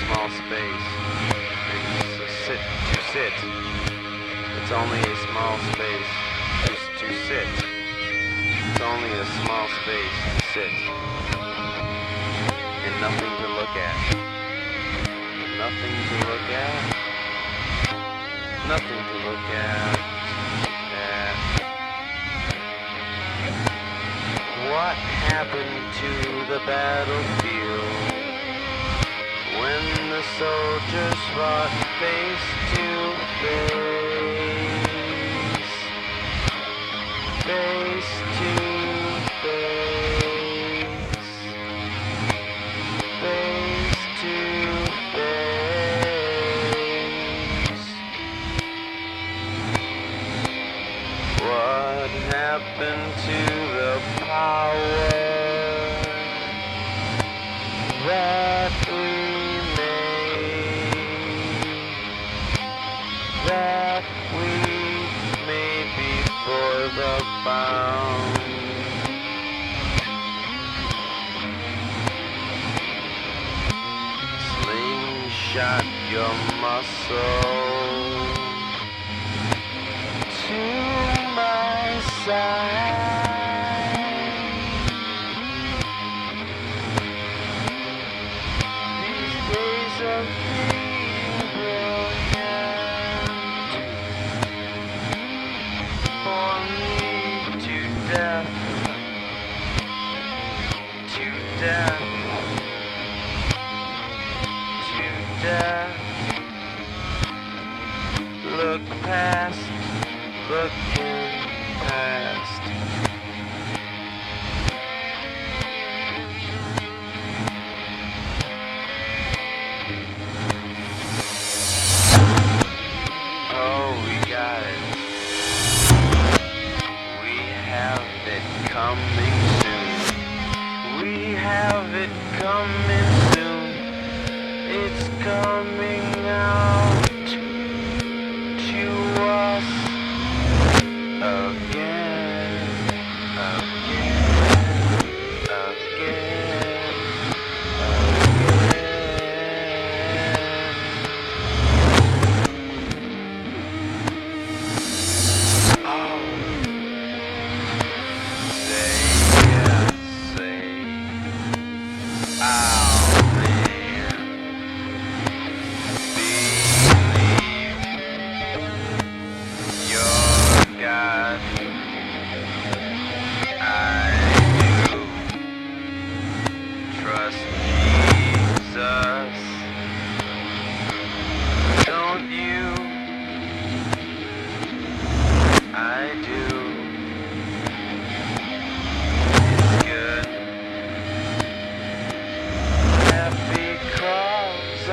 small space. To sit. It's only a small space to sit. It's only a small space to sit. And nothing to look at. Nothing to look at. Nothing to look at. What happened to the battlefield when the soldiers fought face to face? Face to face. Face to face. What happened to the power that we made before the bound? Slingshot your muscle to my side. These days of being brilliant bore me to death, to death, to death. Look past, looking past. Oh, we got it. We have it coming soon. We have it coming soon. It's coming out to us again, again, again, again. Oh, say yes, say, oh man, believe your God. I do trust Jesus. Don't you? I do. It's good. Happy cause I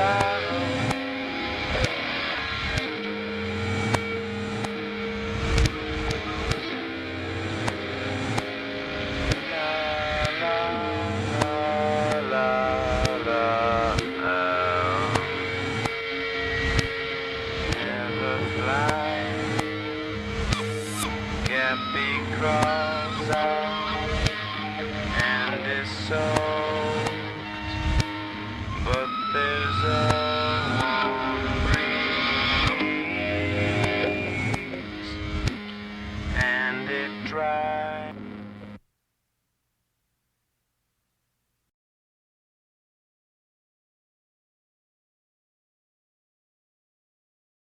never fly. Happy cross.